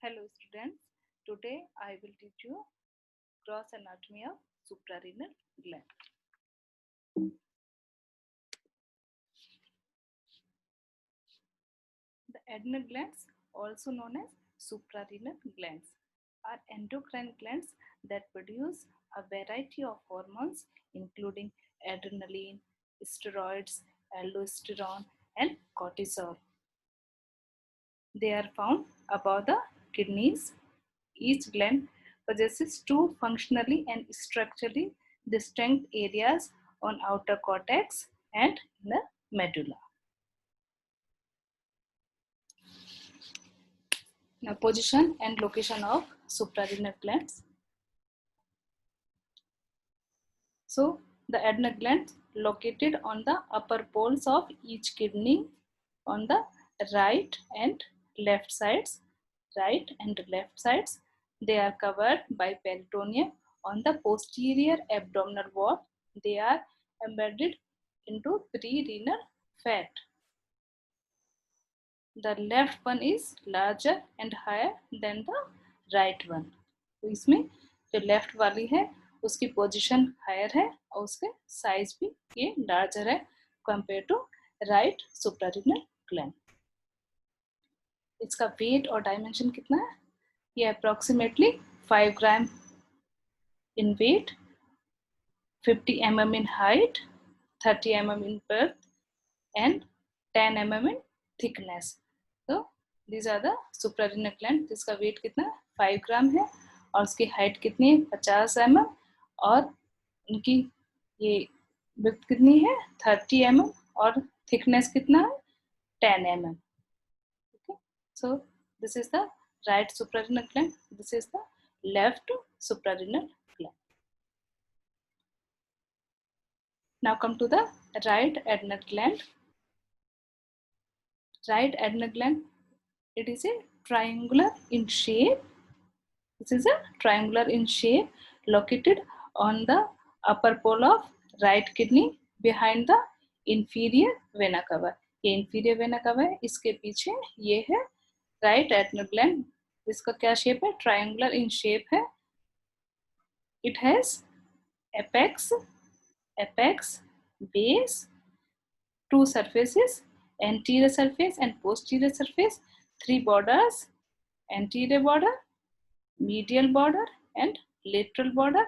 Hello students, today I will teach you gross anatomy of suprarenal gland. The adrenal glands, also known as suprarenal glands, are endocrine glands that produce a variety of hormones including adrenaline, steroids, aldosterone and cortisol. They are found above the kidneys. Each gland possesses two functionally and structurally distinct areas on outer cortex and in the medulla. Now, position and location of suprarenal glands. So, the adrenal glands located on the upper poles of each kidney on the right and left sides. Right and left sides. They are covered by peritoneum on the posterior abdominal wall. They are embedded into pre-renal fat. The left one is larger and higher than the right one. तो इसमें जो left वाली है उसकी position higher है और उसके size भी ये लार्जर है कंपेयर टू राइट सुप्रारेनल ग्लैंड. इसका वेट और डायमेंशन कितना है? ये approximately 5 gram in weight, 50 mm in height, 30 mm in breadth and 10 mm in thickness. तो these are the suprarenal gland. जिसका वेट कितना 5 ग्राम है और उसकी हाइट कितनी है 50 mm और उनकी ये विड्थ कितनी है 30 mm और थिकनेस कितना है 10 mm. Okay, so this is the right suprarenal gland. This is the left suprarenal gland. Now come to the right adrenal gland. Right adrenal gland, it is a triangular in shape. This is a triangular in shape located on the upper pole of right kidney behind the inferior vena cava. ये inferior vena cava है, इसके पीछे ये है right adrenal gland. इसका क्या shape है? Triangular in shape है. It has apex, base, two surfaces, anterior surface and posterior surface, three borders, anterior border, medial border and lateral border.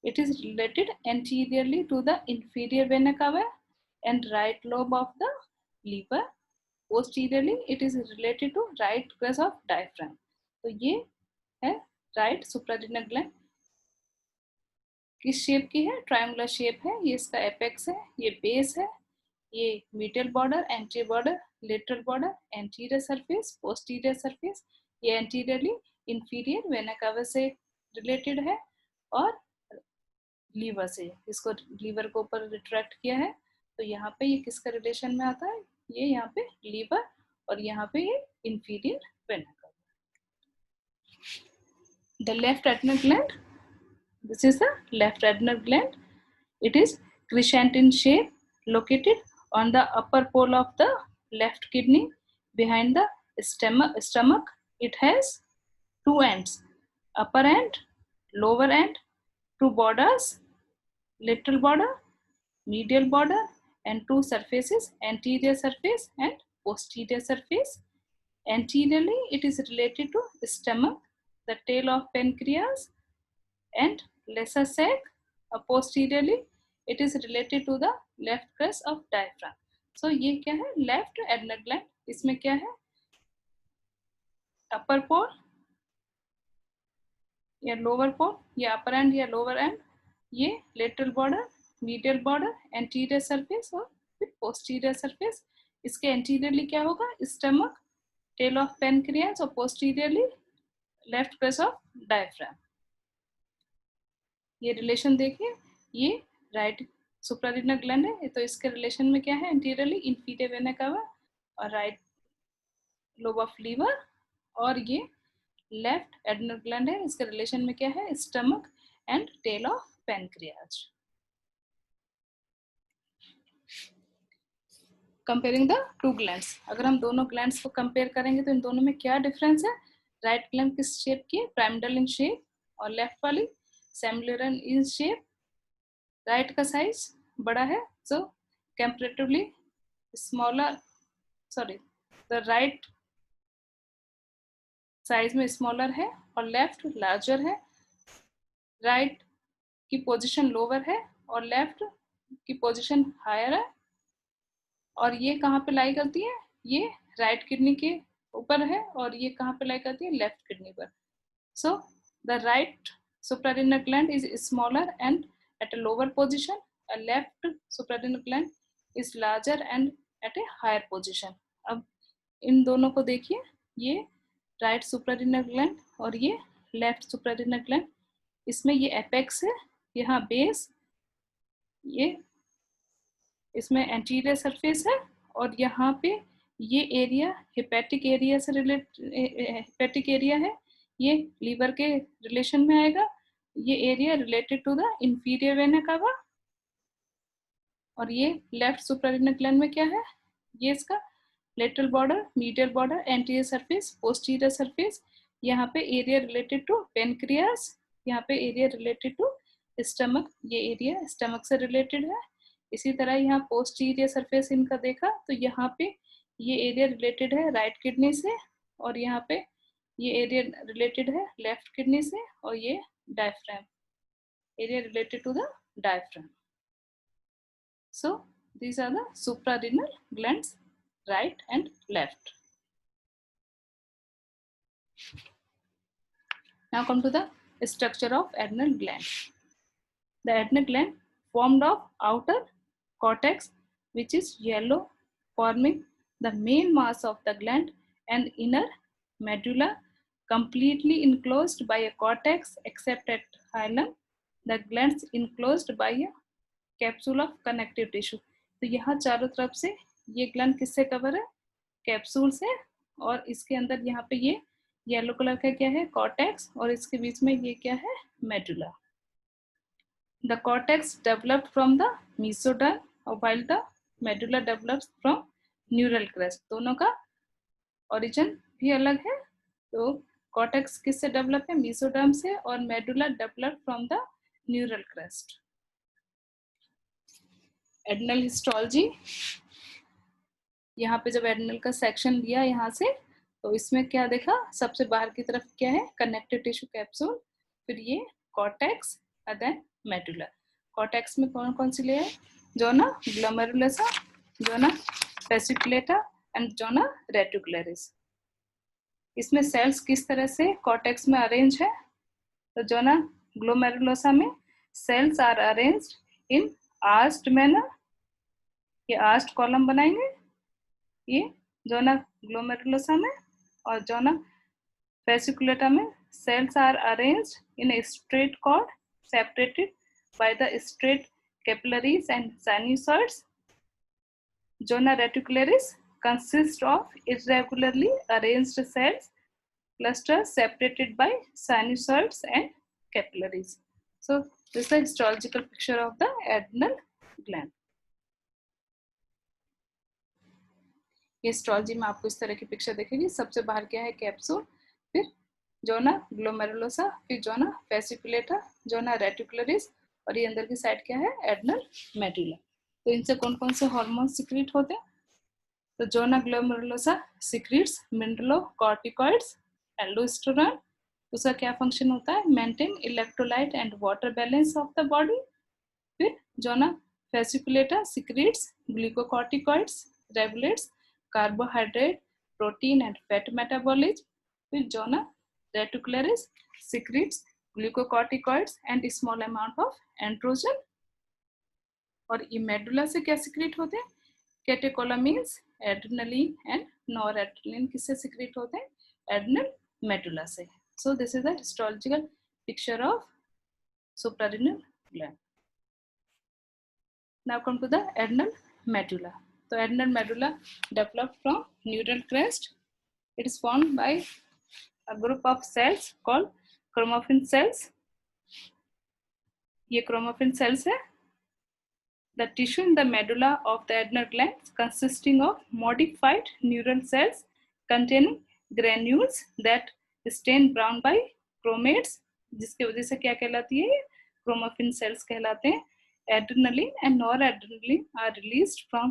It is related anteriorly to the inferior vena cava and right lobe of the liver. Posteriorly, it is related to right crest of diaphragm. तो ये है right suprarenal gland. किस shape की है? Triangular shape है. ये इसका apex है, ये बेस है, ये medial border, anterior border, lateral border, anterior surface, posterior surface. ये एंटीरियरली इंफीरियर वेना कावा से रिलेटेड है और लीवर से, इसको लीवर को ऊपर रिट्रैक्ट किया है तो यहाँ पे ये किसका रिलेशन में आता है? ये यहाँ पे लीवर और यहाँ पे ये इंफीरियर वेना कावा. The left adrenal gland. This is the left adrenal gland. It is crescent in shape, located on the upper pole of the left kidney behind the stomach. It has two ends, upper end, lower end, two borders, lateral border, medial border and two surfaces, anterior surface and posterior surface. Anteriorly, it is related to stomach, the tail of pancreas and lesser sac. Posteriorly, it is related to the left crest of diaphragm. So ये क्या है? Left adrenal gland. इसमें क्या है? Upper pole या lower pole या upper end या lower end. ये lateral border, medial border, anterior surface और फिर posterior surface. इसके anteriorly क्या होगा? Stomach, tail of pancreas और posteriorly left crest of diaphragm. ये रिलेशन देखिए, ये राइट सुप्रारेनल ग्लैंड है तो इसके रिलेशन में क्या है? एंटीरियरली इंफीरियर वेना कावा और राइट लोब ऑफ लीवर और ये लेफ्ट एडनल ग्लैंड है, इसके रिलेशन में क्या है? Stomach and tail of pancreas. Comparing the two glands. अगर हम दोनों ग्लैंड्स को कंपेयर करेंगे तो इन दोनों में क्या डिफरेंस है? राइट ग्लैंड किस शेप की है, pyramidal इन शेप, और लेफ्ट वाली सेमिलर इन शेप। राइट का साइज बड़ा है, so comparatively smaller, sorry the right size में स्मॉलर है और लेफ्ट लार्जर है। राइट की पोजीशन लोअर है और लेफ्ट की पोजीशन हायर है। और ये कहाँ पे लाई करती है, ये राइट किडनी के ऊपर है और ये कहाँ पे लाई करती है, लेफ्ट किडनी पर। So the right suprarenal gland is smaller and at a lower position, a left suprarenal gland is larger and at a higher position. अब इन दोनों को देखिए, ये राइट सुप्रारेनल ग्लैंड और ये लेफ्ट सुप्रारेनल ग्लैंड, इसमें ये एपेक्स है, यहाँ बेस, ये इसमें एंटीरियर सरफेस है, और यहाँ पे ये एरिया हेपेटिक एरिया से हेपेटिक एरिया है, ये लीवर के रिलेशन में आएगा। ये area related to the inferior vena cava. और ये लेफ्ट सुप्रारेनल ग्लैंड में क्या है, ये इसका lateral border, medial border, anterior surface, posterior surface. यहाँ पे एरिया रिलेटेड टू पेनक्रियास, यहाँ पे एरिया रिलेटेड टू स्टमक, ये एरिया स्टमक से रिलेटेड है। इसी तरह यहाँ पोस्टीरियर सरफेस इनका देखा तो यहाँ पे ये एरिया रिलेटेड है राइट किडनी से, और यहाँ पे ये एरिया रिलेटेड है लेफ्ट किडनी से, और ये diaphragm, area related to the diaphragm. So these are the suprarenal glands, right and left. Now come to the structure of adrenal gland. The adrenal gland formed of outer cortex, which is yellow, forming the main mass of the gland, and inner medulla completely enclosed by a cortex except at hilum. The glands enclosed by a capsule of connective tissue. तो यहाँ चारों तरफ से ये gland किससे cover है, capsule से, और इसके अंदर यहाँ पे ये येलो कलर का क्या है, कॉर्टेक्स, और इसके बीच में ये क्या है, medulla. The cortex developed from the mesoderm और while the medulla developed from neural crest. दोनों का ओरिजिन भी अलग है. तो कॉर्टेक्स किससे डेवलप है, मेसोडर्म से, और medulla developed from the neural crest. Adrenal histology, यहाँ पे जब एडनल का सेक्शन लिया यहाँ से, तो इसमें क्या देखा, सबसे बाहर की तरफ क्या है, कनेक्टिव टिश्यू कैप्सूल, फिर ये कॉर्टेक्स, देन मेडुला. कॉर्टेक्स में कौन कौन सी layer, zona glomerulosa, zona fasciculata and zona reticularis. इसमें सेल्स किस तरह से कॉर्टेक्स में अरेंज है, तो जोना ग्लोमेरुलोसा में cells are arranged in arched manner, ये आर्च्ड कॉलम बनाएंगे ये जोना ग्लोमेरुलोसा में, और जोना फेसिकुलेटा में cells are arranged in a straight cord separated by the straight capillaries and sinusoids. Zona reticularis consists of irregularly arranged cells clusters separated by sinusoids and capillaries. So this is the histological picture of the adrenal gland. ये histology में आपको इस तरह की picture दिखेगी. सबसे बाहर क्या है, कैप्सूल, फिर जोना ग्लोमेरुलोसा, फिर जोना फेसिकुलेटा, जोना रेटिकुलरिस, और ये अंदर की साइड क्या है, एडनल मेडुला. तो इनसे कौन कौन से हार्मोन सिक्रीट होते हैं, तो zona glomerulosa secretes mineralocorticoids, aldosterone. उसका क्या फंक्शन होता है, maintain electrolyte and water balance of the body. फिर zona fasciculata secretes glucocorticoids, regulates carbohydrate, protein and fat metabolism. फिर zona reticularis secretes glucocorticoids and small amount of androgen. और ये medulla से क्या सिक्रीट होते हैं, कैटेकोलामीन्स, एड्रेनलिन एंड नॉरएड्रेनलिन. किससे secrete होते हैं, एड्रेनल मेडुला से. So this is the histological picture of suprarenal gland. Now come to the adrenal medulla. So adrenal medulla developed from neural crest. It is formed by a group of cells called chromaffin cells. ये chromaffin cells है. The tissue in the medulla of the adrenal gland consisting of modified neural cells containing granules that stain brown by chromates, जिसकी वजह से क्या कहलाती है, chromaffin sales कहलाते हैं. Adrenaline and noradrenaline are released from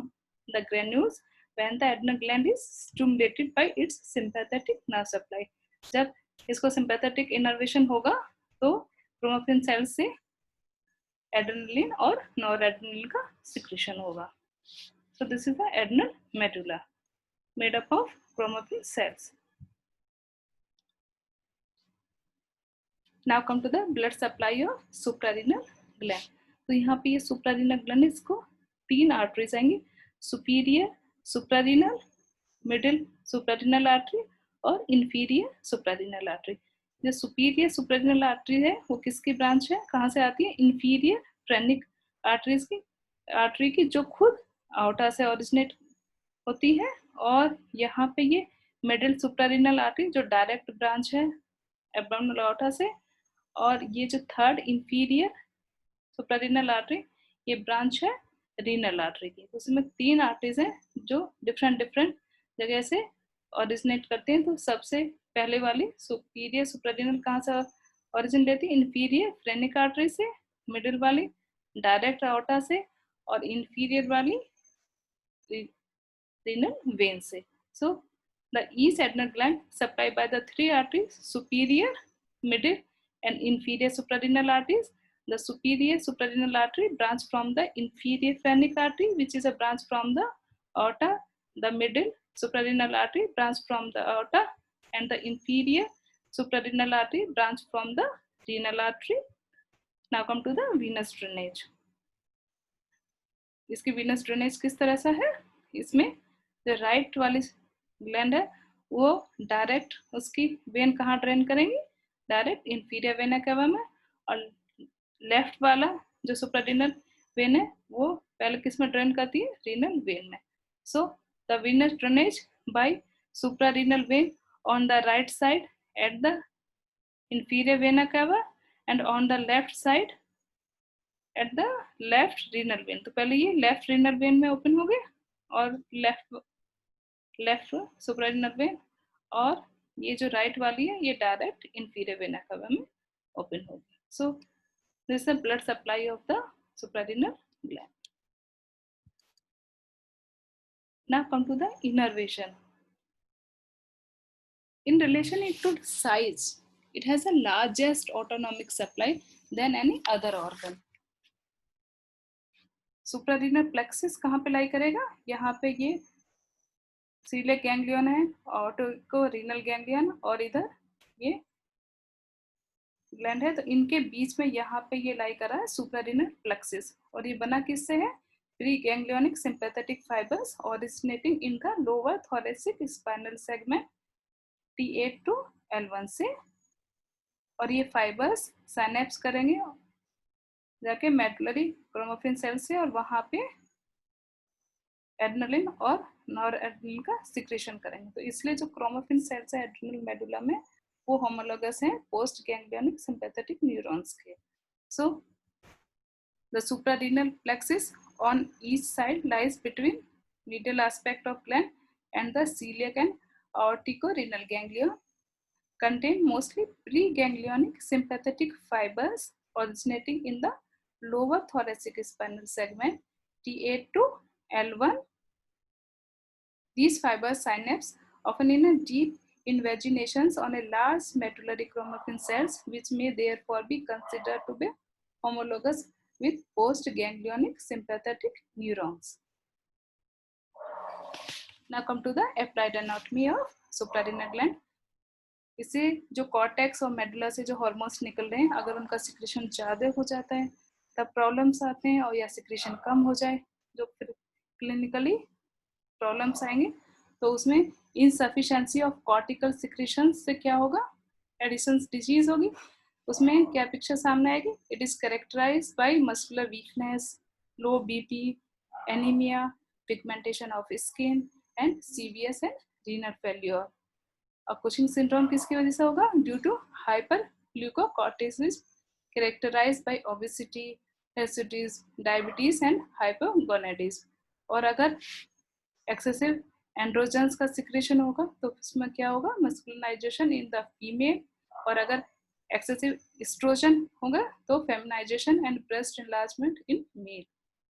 the granules when the adrenal gland is stimulated by its sympathetic nerve supply. जब इसको sympathetic innervation होगा तो क्रोमोफिन सेल से एड्रेनलिन और नॉरएड्रेनलिन का सिक्रेशन होगा. So this is the adrenal medulla made up of chromaffin cells. Now come to the blood supply of suprarenal gland. तो यहाँ पे ये सुप्रारीनल ग्लैंड, इसको 3 आर्टरीज आएंगी, superior suprarenal, middle suprarenal artery और इंफीरियर सुप्रारीनल आर्टरी. जो superior suprarenal artery है वो किसकी ब्रांच है, कहाँ से आती है, इंफीरियर फ्रेनिक आर्टरीज की, आर्टरी की, जो खुद आउटा से ओरिजिनेट होती है. और यहाँ पे ये मिडिल सुप्रारीनल आर्टरी जो डायरेक्ट ब्रांच है एब्डोमिनल आउटा से. और ये जो थर्ड इंफीरियर सुप्रारीनल आर्टरी, ये ब्रांच है रीनल आर्टरी की. तो उसमें 3 आर्टरीज हैं जो डिफरेंट जगह से ओरिजिनेट करते हैं. तो सबसे पहले वाली सुपीरियर सुप्रारीनल कहाँ से ओरिजिन लेती है, इंफीरियर फ्रेनिक आर्टरी से, मिडिल वाली डायरेक्ट आउटा से, और इंफीरियर वाली रीनल वेन से. So the east adrenal gland supplied by the 3 arteries, superior, middle and inferior suprarenal arteries. The superior suprarenal artery branch from the inferior phrenic artery, which is a branch from the aorta. The middle suprarenal artery branch from the aorta, and the inferior suprarenal artery branch from the renal artery. Now come to the venous drainage. इसकी venous drainage किस तरह से है, इसमें जो right वाली gland है वो डायरेक्ट उसकी वेन कहाँ ड्रेन करेंगी, डायरेक्ट इंफीरियर वेना केवा में. और लेफ्ट वाला जो सुप्रारीनल वेन है वो पहले किस में ड्रेन करती है, रीनल वेन में. So the venous drainage by suprarenal vein on the right side at the inferior vena cava and on the left side at the left renal vein. तो पहले ये लेफ्ट रीनल वेन में open हो गए और left suprarenal when, और ये जो राइट वाली है ये डायरेक्ट इंफीरियर वेना केवा में ओपन होगी. So this is the blood supply of the suprarenal gland. Now come to the innervation. In relation to size, it has the largest autonomic supply than any other organ. Suprarenal plexus कहाँ पे लाई करेगा, यहाँ पे ये celiac ganglion है, ऑर्टिको renal ganglion, और इधर ये ग्लैंड है. तो इनके बीच में यहाँ पे ये लाई कर रहा है सुप्रारीनल प्लेक्सिस. और ये बना किससे है, pre ganglionic sympathetic fibres originating in the lower thoracic spinal segment T8 to L1 से. और ये फाइबर्स साइनेप्स करेंगे जाके मेडुलरी क्रोमोफिन सेल से, और वहां पे एड्रेनलिन और नॉरएड्रेनलिन का सिक्रेशन करेंगे. तो इसलिए जो क्रोमोफिन सेल्स है एड्रेनल मेडुला में वो होमोलोगस हैं पोस्ट गैंग्लियोनिक सिंपैथेटिक न्यूरॉन्स के. So the suprarenal plexus on each side lies between medial aspect of gland and the celiac and aorticorenal ganglia, contain mostly preganglionic sympathetic fibers originating in the lower thoracic spinal segment T8 to L1. These fibers synapse often in a deep invaginations on a large medullary chromaffin cells, which may therefore be considered to be homologous with post-ganglionic sympathetic neurons. Now come to the applied anatomy of suprarenal gland. इसे जो cortex और medulla से जो hormones निकल रहे हैं, अगर उनका सिक्रेशन ज़्यादा हो जाता है तब प्रॉब्लम्स आते हैं, और या सिक्रेशन कम हो जाए जो फिर क्लिनिकली प्रॉब्लम्स आएंगे. तो उसमें इनसफिशिएंसी ऑफ कॉर्टिकल सिक्रेशन से क्या होगा, एडिसन्स डिजीज होगी. उसमें क्या पिक्चर सामने आएगी, it is characterized by muscular weakness, low BP, anemia, pigmentation of skin and severe and renal failure. और कुशिंग सिंड्रोम किसकी वजह से होगा, due to hyper glucocorticism characterized by obesity, hirsutism, diabetes and hypogonadism. और अगर excessive androgens का secretion होगा तो इसमें क्या होगा, मस्कुलिनाइजेशन इन द फीमेल, और अगर एक्सेसिव एस्ट्रोजन होगा तो feminization and breast enlargement in male.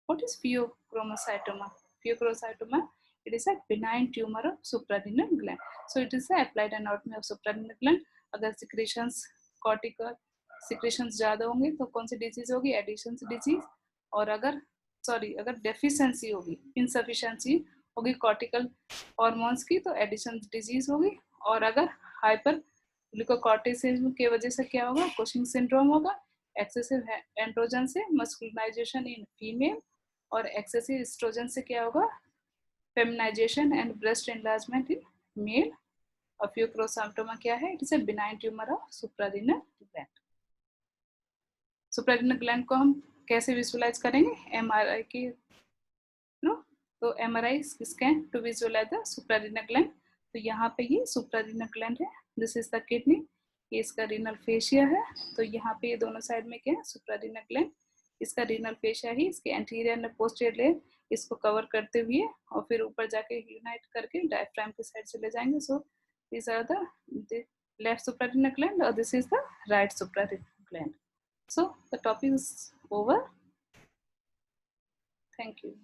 What is pheochromocytoma? Pheochromocytoma, it is a benign tumor of suprarenal gland. So it is the applied anatomy of suprarenal gland. अगर secretions cortical secretions ज़्यादा होंगे तो कौन सी disease होगी, editions disease. और अगर deficiency होगी, insufficiency होगी कॉर्टिकल हॉर्मोन्स की तो एडिशंस डिजीज होगी. और अगर हाइपर ग्लूकोकॉर्टिसिज्म की वजह से क्या होगा, कुशिंग सिंड्रोम होगा. एक्सेसिव एंड्रोजन से मस्कुलिनाइजेशन इन फीमेल, और एक्सेसिव एस्ट्रोजन से क्या होगा, feminization and breast enlargement in male. और प्यूक्रोसाइटोमा क्या है, it is a benign tumour of suprarenal gland. Suprarenal gland को हम कैसे विजुअलाइज करेंगे, एमआरआई की नो. तो MRI scan to visualize the suprarenal gland. तो यहाँ पे ये सुप्रारीनल ग्लैंड है, दिस इज द किडनी, ये इसका रीनल फेशिया है. तो यहाँ पे ये दोनों साइड में क्या है, सुप्रारीनल ग्लैंड, इसका रीनल फेशिया ही इसके एंटीरियर एंड पोस्टीरियर लेयर इसको कवर करते हुए और फिर ऊपर जाके यूनाइट करके डायफ्राम की साइड चले जाएंगे. सो these are the left suprarenal gland or this is the right suprarenal gland. So the topic is over. Thank you.